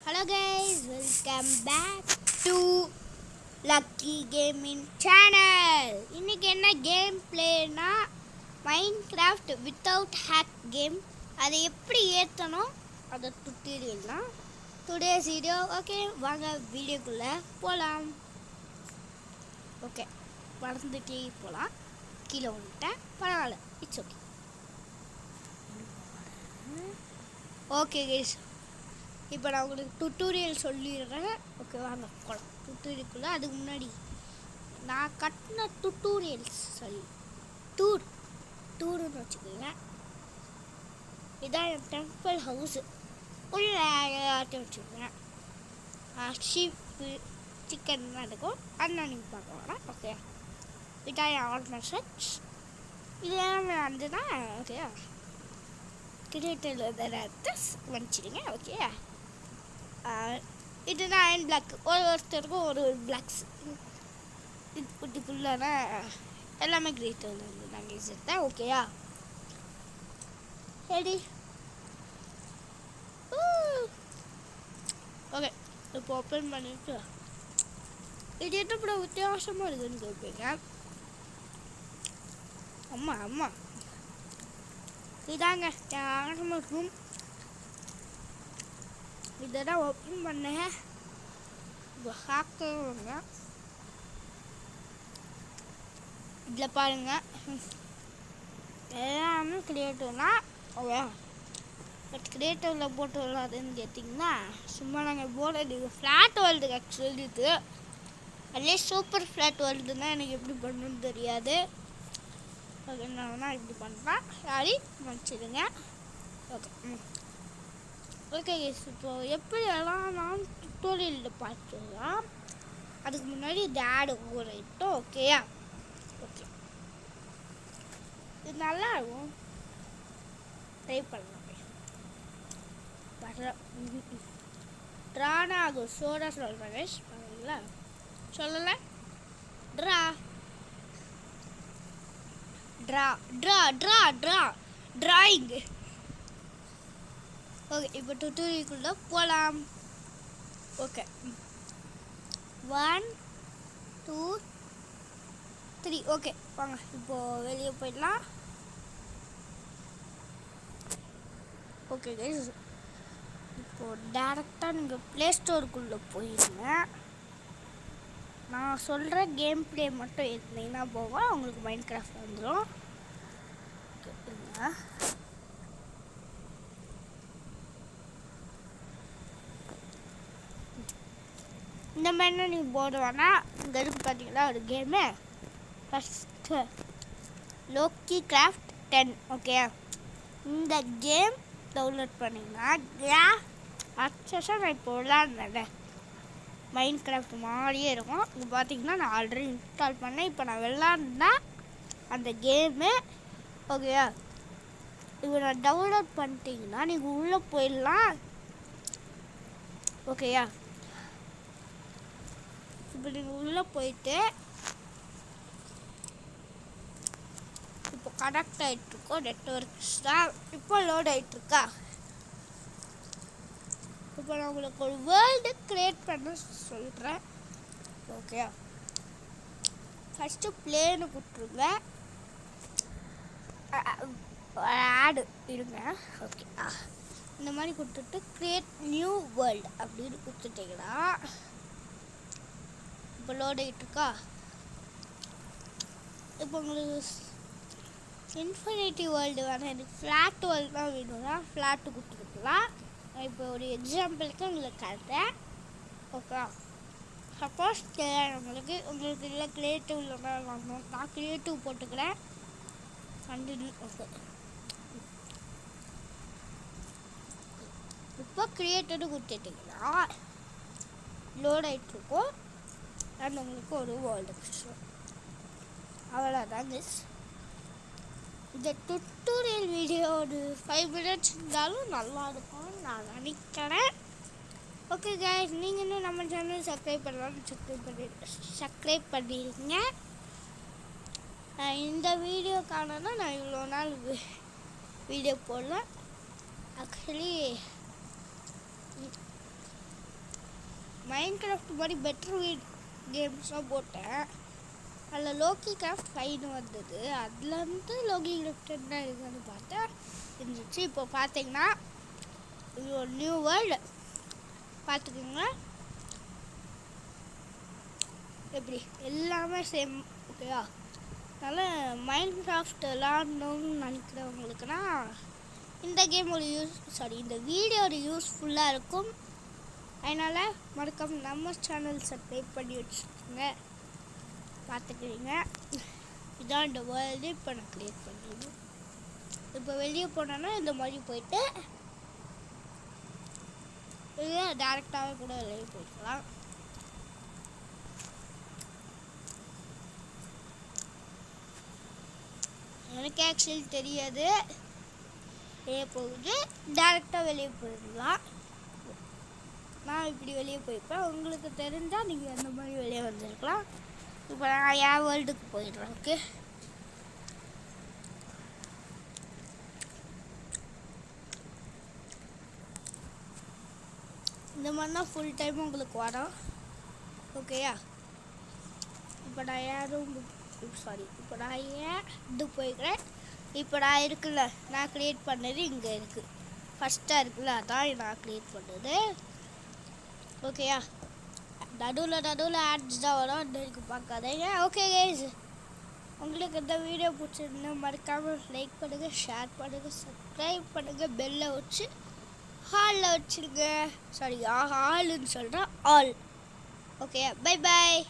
Hello guys, welcome back to Lucky Gaming Channel. இன்னைக்கு என்ன game பிளேனா மைன்கிராஃப்ட் வித்தவுட் ஹேக் கேம். அதை எப்படி ஏற்றணும் அதை டுட்டோரியல் தான் டுடேஸ் வீடியோ. ஓகே வாங்க வீடியோக்குள்ளே போகலாம். ஓகே வளர்ந்துட்டே போகலாம். கீழே வந்துட்டேன், பரவாயில்ல, இட்ஸ் ஓகே. ஓகே கைஸ், இப்போ நான் உங்களுக்கு டுட்டோரியல் சொல்லிடுறேன். ஓகே வாங்க போகலாம் டுட்டோரியலுக்குள்ளே. அதுக்கு முன்னாடி நான் கட்டின டுட்டோரியல்ஸ் டூருன்னு வச்சுக்கோங்க. இதான் என் டெம்பிள் ஹவுஸு. உள்ளே எல்லாத்தையும் வச்சுக்கோங்க. ஷீப்பு சிக்கன்லாம் இருக்கும், அதெல்லாம் நீங்கள் பார்க்க வேணாம். ஓகே இதான் என் ஆர்னமெண்ட்ஸ். இது எல்லாமே வந்துன்னா ஓகே கிரியேட்டரில் எடுத்து வந்துச்சிடுங்க. ஓகே இதுதான் அயன் பிளாக். ஒருத்தருக்கும் ஒரு பிளாக்ஸ். இதுக்குள்ளான எல்லாமே கிரியேட்டரில் இருந்து நாங்கள் வச்சுருந்தேன். ஓகேயா ரெடி? ஓகே இப்போ ஓப்பன் பண்ணிட்டு இது என்ன கூட வித்தியாசமாக இருக்குதுன்னு கேட்பீங்க. அம்மா இதாங்க என் ரூம். இதெல்லாம் ஓப்பன் பண்ணேன். இப்போ ஹாக்குங்க இதில் பாருங்கள், எல்லாமே கிரியேட்டிவ்னா ஓகே. பட் கிரியேட்டிவில் போட்டு விளாதுன்னு கேட்டிங்கன்னா சும்மா நாங்கள் போர்டு ஃப்ளாட் வேர்ல்டுக்கு ஆக்சுவலி இது அதுலேயே சூப்பர் ஃப்ளாட் வேர்ல்டுன்னா எனக்கு எப்படி பண்ணணும்னு தெரியாது. ஓகே நான் இப்படி பண்ணுறேன், சாரி மன்னிச்சிடுங்க. ஓகே ஓகே இப்போ எப்படி எல்லாம் நான் டுட்டோரியலில் பார்த்துக்கலாம். அதுக்கு முன்னாடி டேடு ஊறிட்டோம். ஓகேயா ஓகே இது நல்லா இருக்கும், ட்ரை பண்ணலாம். ட்ரானா ஆகும் சோடா சொல்கிறேன் கைஸ், பண்ணுங்களா சொல்லலை. Draw draw draw draw draw drawing. Okay இப்போ டுட்டோரியலுக்குள்ளே போகலாம். ஓகே 1 2 3 ஓகே வாங்க இப்போது வெளியே போயிடலாம். ஓகே கைஸ் இப்போது டேரெக்டாக நீங்கள் ப்ளே ஸ்டோருக்குள்ளே போயிடுங்க. நான் சொல்கிற கேம் ப்ளே மட்டும் இருந்தீங்கன்னா போக உங்களுக்கு மைன்கிராஃப்ட் வந்துடும். இந்த மாதிரினா நீங்கள் போர்டு வேணால் இங்கே இருக்கு பார்த்தீங்களா ஒரு game. First Lokicraft 10. Okay இந்த கேம் டவுன்லோட் பண்ணிங்கன்னா அக்சஸாக நான் இப்போ விளாட்றேன் மைன்கிராஃப்ட் மாதிரியே இருக்கும். இங்கே பார்த்தீங்கன்னா நான் ஆல்ரெடி இன்ஸ்டால் பண்ணேன். இப்போ நான் விளாட்னா அந்த கேமு ஓகேயா. இப்போ நான் டவுன்லோட் பண்ணிட்டீங்கன்னா நீங்கள் உள்ளே போயிடலாம். ஓகேயா இப்போ நீங்கள் உள்ளே போயிட்டு இப்போ கனெக்ட் ஆகிட்ருக்கோம், நெட்ஒர்க்ஸ் தான் இப்போ லோட் ஆகிட்ருக்கா. இப்போ நான் உங்களுக்கு ஒரு வேர்ல்டு க்ரியேட் பண்ண சொல்கிறேன். ஓகே ஃபஸ்ட்டு பிளேன்னு கொடுத்துருங்க, ஆடு இருங்க. ஓகே இந்த மாதிரி கொடுத்துட்டு க்ரியேட் நியூ வேர்ல்டு அப்படின்னு கொடுத்துட்டிங்கன்னா இப்போ லோட் ஆகிட்ருக்கா. இப்போ உங்களுக்கு இன்ஃபினிட்டி வேர்ல்டு வேணாம், எனக்கு ஃப்ளாட் வேர்ல்டு தான் வேணும்னா ஃப்ளாட்டு கொடுத்துருக்கலாம். இப்போ ஒரு எக்ஸாம்பிளுக்கு உங்களுக்கு காட்டுறேன். ஓகே சப்போஸ் உங்களுக்கு இல்லை க்ரியேட்டிவில் வாங்கணும், நான் க்ரியேட்டிவ் போட்டுக்கிறேன். கண்டினியூ. ஓகே இப்போ க்ரியேட்டடு கொடுத்துட்டிங்கன்னா லோட் ஆகிட்ருக்கோம். அண்ட் உங்களுக்கு ஒரு வேர்ல்டு கிடச்சிடும். அவ்வளோதான் மிஸ். இந்த டுட்டோரியல் வீடியோ ஒரு 5 minutes இருந்தாலும் நல்லா இருக்கும்னு நான் நினைக்கிறேன். ஓகே கைஸ், நீங்கள் இன்னும் நம்ம சேனல் சப்ஸ்கிரைப் பண்ணலாம், சப்ஸ்கிரைப் பண்ணிடுங்க. இந்த வீடியோக்கான தான் நான் இவ்வளோ நாள் வீடியோ போடல. ஆக்சுவலி மைண்ட் கிராஃப்ட் மாதிரி பெட்டர் கேம்ஸாக போட்டேன். அதில் லோக்கி கிராஃப்ட் 5 வந்தது. அதுலேருந்து லோக்கி கிராஃப்ட் என்ன இருக்குன்னு பார்த்தா இருந்துச்சு. இப்போ பார்த்தீங்கன்னா இது ஒரு நியூ வேர்ல்டு பார்த்துக்கோங்க. எப்படி எல்லாமே சேம். ஓகேவா? அதனால் மைண்ட் கிராஃப்ட் விளாடணும்னு நினைக்கிறவங்களுக்குனா இந்த கேம் இந்த வீடியோ ஒரு யூஸ்ஃபுல்லாக இருக்கும். அதனால் மறக்காமல் நம்ம சேனல் சப்ஸ்கிரைப் பண்ணி வச்சுக்கோங்க. பார்த்துக்கிறீங்க. இதான் இந்த வேர்ல்டு. இப்போ நான் கிரியேட் பண்ணிடுவேன். இப்போ வெளியே போனோன்னா இந்த மாதிரி போயிட்டு இல்லை டேரெக்டாகவே கூட வெளியே போய்க்கலாம். எனக்கு ஆக்சுவலி தெரியாது வெளியே போகுது. டேரெக்டாக வெளியே போயிடலாம். நான் இப்படி வெளியே போய்ப்பேன். உங்களுக்கு தெரிஞ்சால் நீங்கள் அந்த மாதிரி வெளியே வந்துருக்கலாம். இப்போ நான் என் வேர்ல்டுக்கு போயிடுறேன். ஓகே, இந்த மாதிரி தான் ஃபுல் டைம் உங்களுக்கு வரும். ஓகேயா? இப்போ நான் இப்போ நான் ஏன் இது போய்க்கிறேன். இப்போ நான் இருக்குல்ல, நான் க்ரியேட் பண்ணது இங்கே இருக்குது. ஃபஸ்ட்டாக இருக்குல்ல, அதான் நான் க்ரியேட் பண்ணது. ஓகேயா? நடுவில் ஆட்ஸ் தான் வரும். அந்த இருக்கு பார்க்காதீங்க. ஓகே கைஸ், உங்களுக்கு இந்த வீடியோ பிடிச்சிருந்தா மறக்காமல் லைக் பண்ணுங்கள், ஷேர் பண்ணுங்கள், சப்ஸ்கிரைப் பண்ணுங்கள், பெல்லை வச்சு ஹாலில் வச்சுருங்க. ஹாலுன்னு சொல்கிறேன், ஆல். Okay, bye bye.